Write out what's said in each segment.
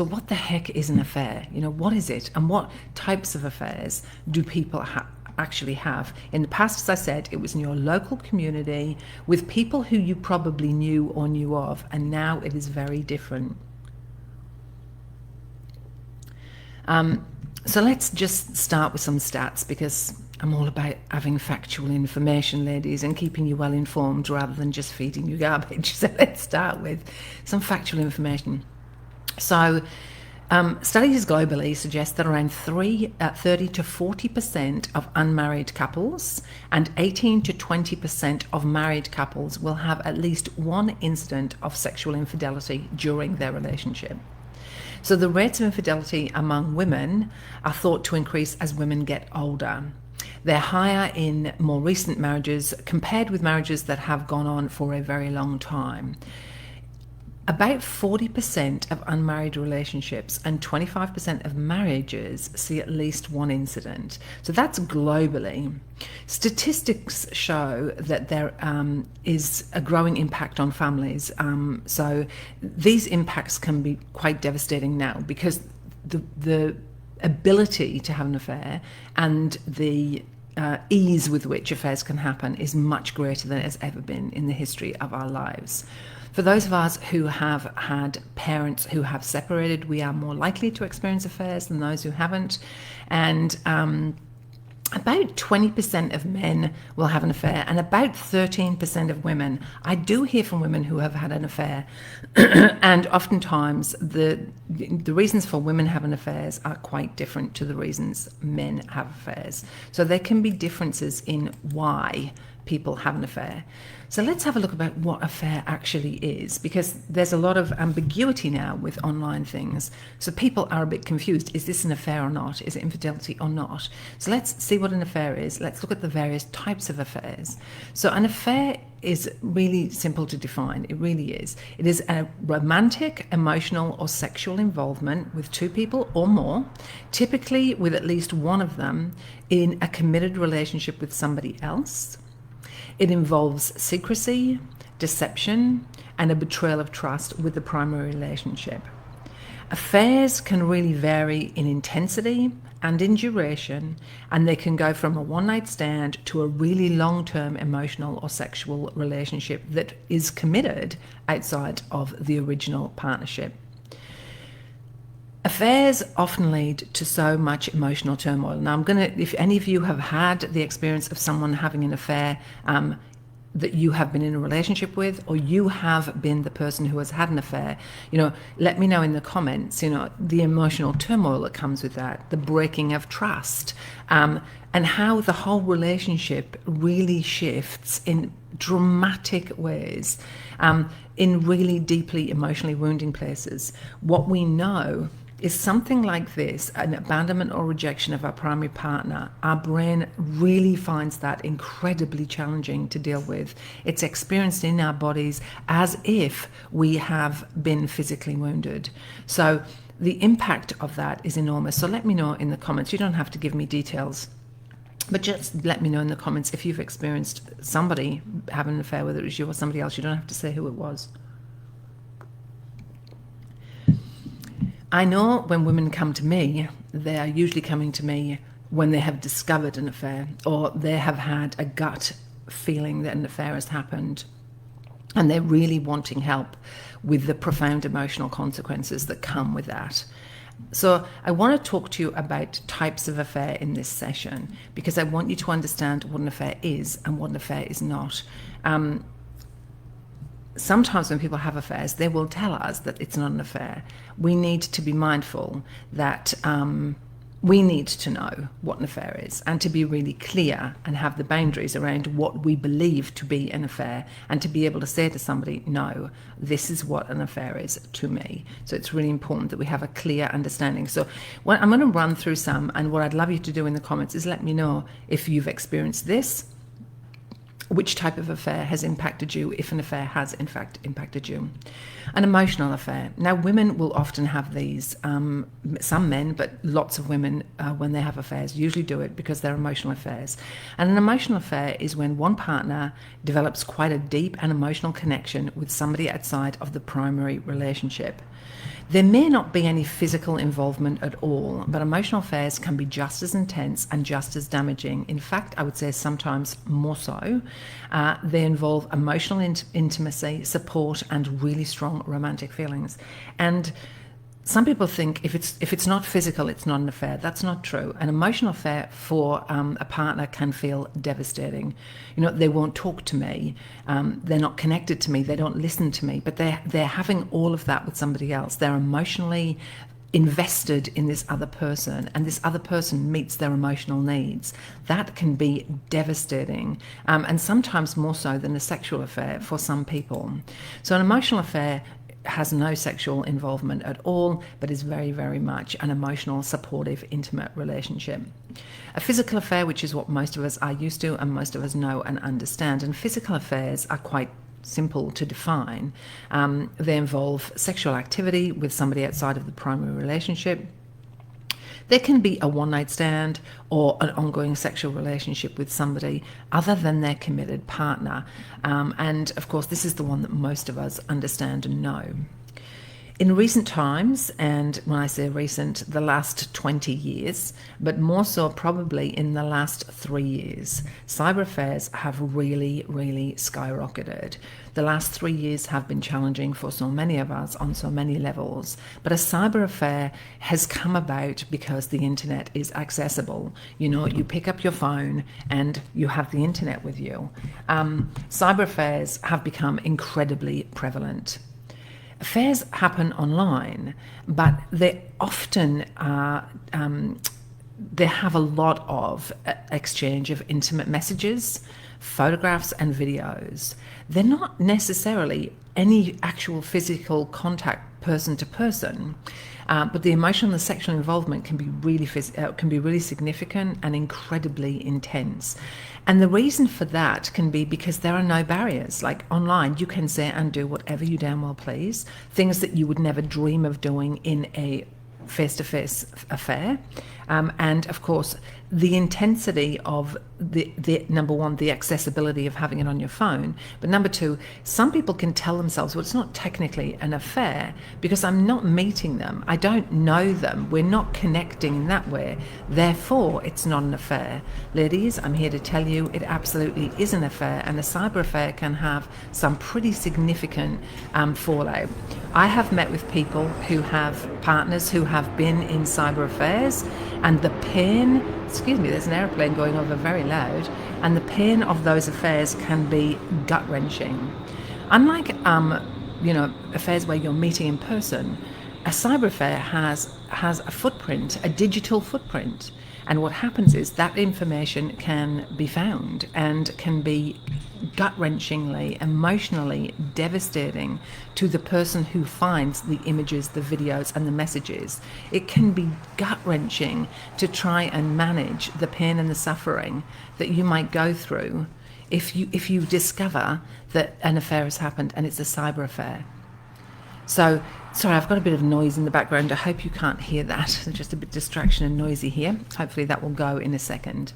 So what the heck is an affair? What is it, and what types of affairs do people actually have? In the past, as I said, it was in your local community with people who you probably knew or knew of, and now it is very different. So let's just start with some stats, because I'm all about having factual information, ladies, and keeping you well informed rather than just feeding you garbage. So let's start with some factual information. So studies globally suggest that around 30 to 40% of unmarried couples and 18 to 20% of married couples will have at least one incident of sexual infidelity during their relationship. So the rates of infidelity among women are thought to increase as women get older. They're higher in more recent marriages compared with marriages that have gone on for a very long time. About 40% of unmarried relationships and 25% of marriages see at least one incident. So that's globally. Statistics show that there is a growing impact on families. So these impacts can be quite devastating now, because the ability to have an affair and the ease with which affairs can happen is much greater than it has ever been in the history of our lives. For those of us who have had parents who have separated, we are more likely to experience affairs than those who haven't. And about 20% of men will have an affair, and about 13% of women. I do hear from women who have had an affair, and oftentimes the reasons for women having affairs are quite different to the reasons men have affairs. So there can be differences in why people have an affair. So let's have a look about what affair actually is, because there's a lot of ambiguity now with online things. So people are a bit confused. Is this an affair or not? Is it infidelity or not? So let's see what an affair is. Let's look at the various types of affairs. So an affair is really simple to define. It really is. It is a romantic, emotional, or sexual involvement with two people or more, typically with at least one of them in a committed relationship with somebody else. It involves secrecy, deception, and a betrayal of trust with the primary relationship. Affairs can really vary in intensity and in duration, and they can go from a one-night stand to a really long-term emotional or sexual relationship that is committed outside of the original partnership. Affairs often lead to so much emotional turmoil. Now, if any of you have had the experience of someone having an affair that you have been in a relationship with, or you have been the person who has had an affair, let me know in the comments, the emotional turmoil that comes with that, the breaking of trust, and how the whole relationship really shifts in dramatic ways, in really deeply emotionally wounding places. What we know is something like this, an abandonment or rejection of our primary partner. Our brain really finds that incredibly challenging to deal with. It's experienced in our bodies as if we have been physically wounded. So the impact of that is enormous. So let me know in the comments. You don't have to give me details, but just let me know in the comments if you've experienced somebody having an affair, whether it was you or somebody else. You don't have to say who it was. I know when women come to me, they are usually coming to me when they have discovered an affair, or they have had a gut feeling that an affair has happened, and they're really wanting help with the profound emotional consequences that come with that. So I want to talk to you about types of affair in this session, because I want you to understand what an affair is and what an affair is not. Sometimes when people have affairs, they will tell us that it's not an affair. We need to be mindful that we need to know what an affair is, and to be really clear and have the boundaries around what we believe to be an affair, and to be able to say to somebody, no, this is what an affair is to me. So it's really important that we have a clear understanding. So I'm going to run through some, and what I'd love you to do in the comments is let me know if you've experienced this, which type of affair has impacted you, if an affair has in fact impacted you. An emotional affair. Now, women will often have these, some men, but lots of women, when they have affairs, usually do it because they're emotional affairs. And an emotional affair is when one partner develops quite a deep and emotional connection with somebody outside of the primary relationship. There may not be any physical involvement at all, but emotional affairs can be just as intense and just as damaging. In fact, I would say sometimes more so. They involve emotional intimacy, support, and really strong romantic feelings. And some people think if it's not physical, it's not an affair. That's not true. An emotional affair for a partner can feel devastating. They won't talk to me. They're not connected to me. They don't listen to me. But they're having all of that with somebody else. They're emotionally invested in this other person, and this other person meets their emotional needs. That can be devastating, and sometimes more so than a sexual affair for some people. So an emotional affair has no sexual involvement at all, but is very, very much an emotional, supportive, intimate relationship. A physical affair, which is what most of us are used to and most of us know and understand, and physical affairs are quite simple to define. They involve sexual activity with somebody outside of the primary relationship. There can be a one-night stand or an ongoing sexual relationship with somebody other than their committed partner. And of course, this is the one that most of us understand and know. In recent times, and when I say recent, the last 20 years, but more so probably in the last 3 years, cyber affairs have really, really skyrocketed. The last 3 years have been challenging for so many of us on so many levels, but a cyber affair has come about because the internet is accessible. You pick up your phone and you have the internet with you. Cyber affairs have become incredibly prevalent. Affairs happen online, but they often they have a lot of exchange of intimate messages, photographs and videos. They're not necessarily any actual physical contact person to person, but the emotional and sexual involvement can be really significant and incredibly intense. And the reason for that can be because there are no barriers. Like online, you can say and do whatever you damn well please, things that you would never dream of doing in a face-to-face affair. And of course, the intensity of the number one, the accessibility of having it on your phone. But number two, some people can tell themselves, well, it's not technically an affair because I'm not meeting them. I don't know them. We're not connecting in that way. Therefore, it's not an affair. Ladies, I'm here to tell you it absolutely is an affair, and a cyber affair can have some pretty significant fallout. I have met with people who have partners who have been in cyber affairs, and the pain, excuse me, there's an airplane going over very loud, and the pain of those affairs can be gut-wrenching. Unlike, affairs where you're meeting in person, a cyber affair has a footprint, a digital footprint. And what happens is that information can be found and can be gut-wrenchingly, emotionally devastating to the person who finds the images, the videos and the messages. It can be gut-wrenching to try and manage the pain and the suffering that you might go through if you discover that an affair has happened and it's a cyber affair. So, sorry, I've got a bit of noise in the background. I hope you can't hear that. There's just a bit distraction and noisy here. Hopefully that will go in a second.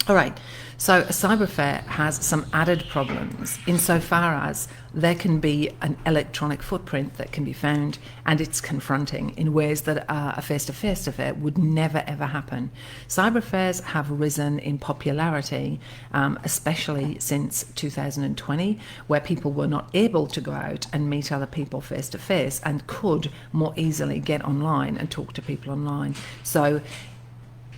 All right, so a cyber affair has some added problems insofar as there can be an electronic footprint that can be found, and it's confronting in ways that a face-to-face affair would never ever happen. Cyber affairs have risen in popularity, especially since 2020, where people were not able to go out and meet other people face-to-face and could more easily get online and talk to people online. So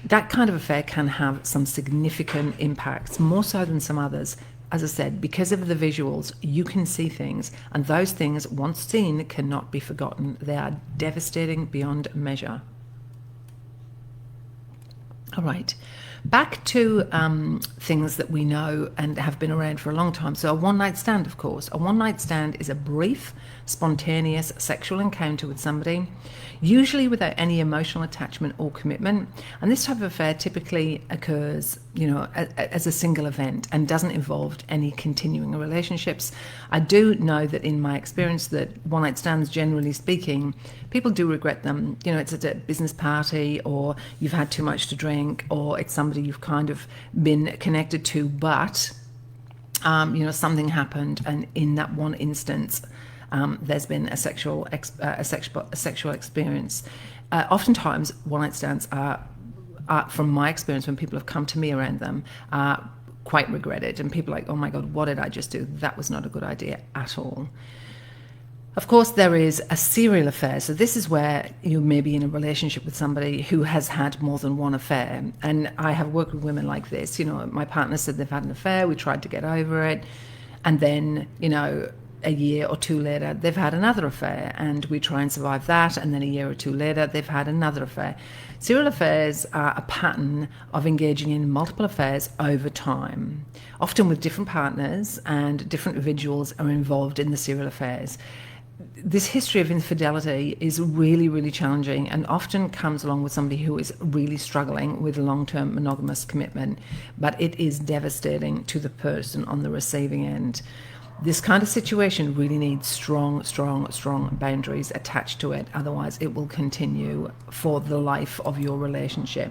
that kind of affair can have some significant impacts, more so than some others. As I said, because of the visuals, you can see things, and those things, once seen, cannot be forgotten. They are devastating beyond measure. All right, back to things that we know and have been around for a long time. So a one-night stand, of course. A one-night stand is a brief, spontaneous sexual encounter with somebody, usually without any emotional attachment or commitment. And this type of affair typically occurs, as a single event and doesn't involve any continuing relationships. I do know that in my experience that one-night stands, generally speaking, people do regret them. It's at a business party, or you've had too much to drink, or it's somebody you've kind of been connected to, but something happened, and in that one instance, there's been a sexual experience. Oftentimes, one-night stands are, from my experience, when people have come to me around them, are quite regretted, and people are like, oh my God, what did I just do? That was not a good idea at all. Of course, there is a serial affair. So this is where you may be in a relationship with somebody who has had more than one affair. And I have worked with women like this. My partner said they've had an affair. We tried to get over it. And then, a year or two later, they've had another affair. And we try and survive that. And then a year or two later, they've had another affair. Serial affairs are a pattern of engaging in multiple affairs over time, often with different partners, and different individuals are involved in the serial affairs. This history of infidelity is really, really challenging, and often comes along with somebody who is really struggling with long-term monogamous commitment, but it is devastating to the person on the receiving end. This kind of situation really needs strong boundaries attached to it. Otherwise, it will continue for the life of your relationship.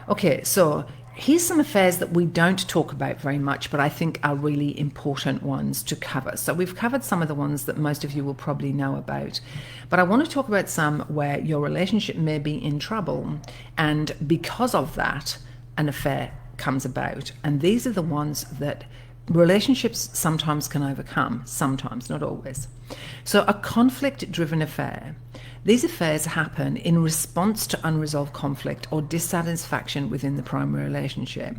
Okay, so here's some affairs that we don't talk about very much, but I think are really important ones to cover. So we've covered some of the ones that most of you will probably know about, but I want to talk about some where your relationship may be in trouble, and because of that, an affair comes about. And these are the ones that relationships sometimes can overcome, sometimes, not always. So a conflict-driven affair. These affairs happen in response to unresolved conflict or dissatisfaction within the primary relationship,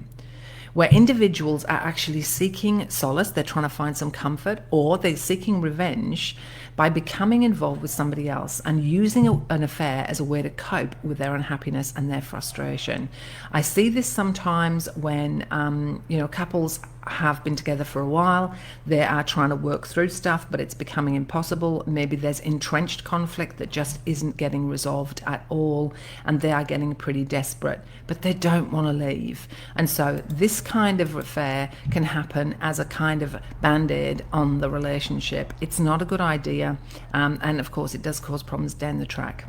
where individuals are actually seeking solace, they're trying to find some comfort, or they're seeking revenge by becoming involved with somebody else and using an affair as a way to cope with their unhappiness and their frustration. I see this sometimes when couples have been together for a while, they are trying to work through stuff, but it's becoming impossible. Maybe there's entrenched conflict that just isn't getting resolved at all, and they are getting pretty desperate, but they don't want to leave. And so this kind of affair can happen as a kind of band-aid on the relationship. It's not a good idea, and of course it does cause problems down the track.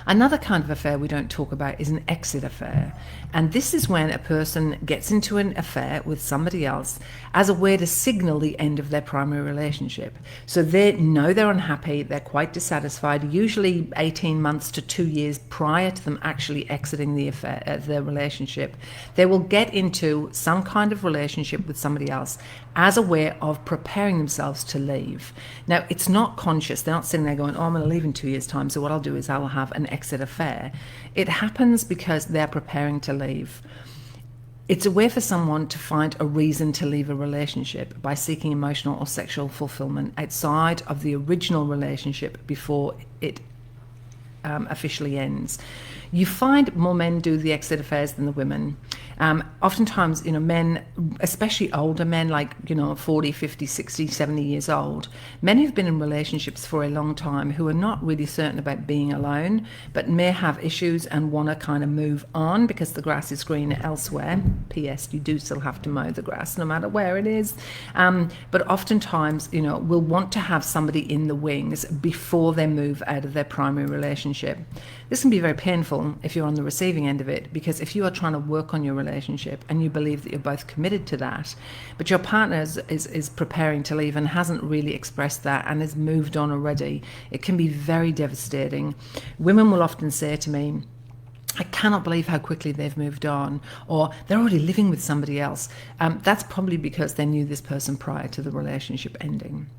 Another kind of affair we don't talk about is an exit affair. And this is when a person gets into an affair with somebody else as a way to signal the end of their primary relationship. So they know they're unhappy, they're quite dissatisfied, usually 18 months to 2 years prior to them actually exiting the affair, the relationship. They will get into some kind of relationship with somebody else as a way of preparing themselves to leave. Now, it's not conscious. They're not sitting there going, oh, I'm going to leave in 2 years' time, so what I'll do is I'll have an exit affair. It happens because they're preparing to leave. It's a way for someone to find a reason to leave a relationship by seeking emotional or sexual fulfillment outside of the original relationship before it officially ends. You find more men do the exit affairs than the women. Oftentimes, men, especially older men, like, 40, 50, 60, 70 years old, men who've been in relationships for a long time who are not really certain about being alone, but may have issues and want to kind of move on because the grass is greener elsewhere. P.S. You do still have to mow the grass no matter where it is. But oftentimes, will want to have somebody in the wings before they move out of their primary relationship. This can be very painful if you're on the receiving end of it, because if you are trying to work on your relationship and you believe that you're both committed to that, but your partner is preparing to leave and hasn't really expressed that and has moved on already, it can be very devastating. Women will often say to me, I cannot believe how quickly they've moved on, or they're already living with somebody else. That's probably because they knew this person prior to the relationship ending.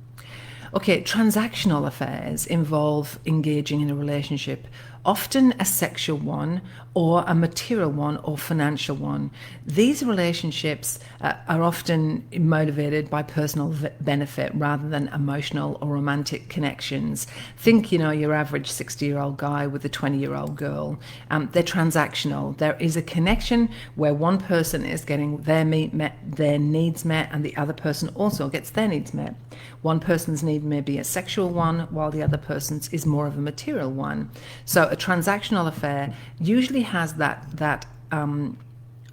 Okay, transactional affairs involve engaging in a relationship, often a sexual one or a material one or financial one. These relationships are often motivated by personal benefit rather than emotional or romantic connections. Think, your average 60-year-old guy with a 20-year-old girl. They're transactional. There is a connection where one person is getting their needs met, and the other person also gets their needs met. One person's need may be a sexual one, while the other person's is more of a material one. So a transactional affair usually has that and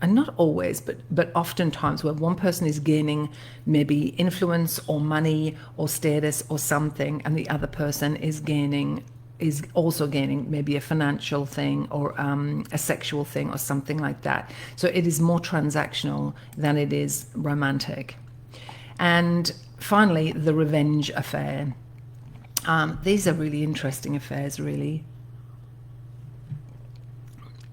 not always, but oftentimes where one person is gaining maybe influence or money or status or something, and the other person is also gaining maybe a financial thing or a sexual thing or something like that. So it is more transactional than it is romantic. And finally, the revenge affair. These are really interesting affairs, really.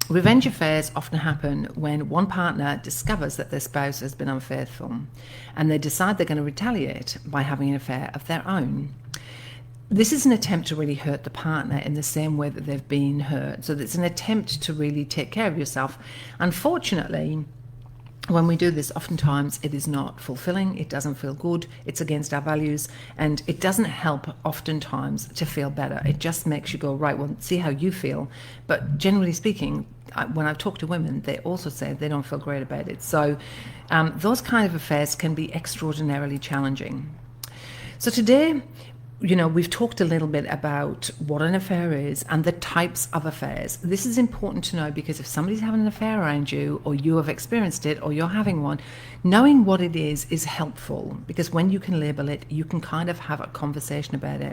Revenge affairs often happen when one partner discovers that their spouse has been unfaithful, and they decide they're going to retaliate by having an affair of their own. This is an attempt to really hurt the partner in the same way that they've been hurt. So it's an attempt to really take care of yourself. Unfortunately, when we do this, oftentimes it is not fulfilling, it doesn't feel good, it's against our values, and it doesn't help oftentimes to feel better. It just makes you go, right, well, see how you feel. But generally speaking, when I've talked to women, they also say they don't feel great about it. So those kind of affairs can be extraordinarily challenging. So today, we've talked a little bit about what an affair is and the types of affairs. This is important to know because if somebody's having an affair around you, or you have experienced it, or you're having one, knowing what it is helpful, because when you can label it, you can kind of have a conversation about it.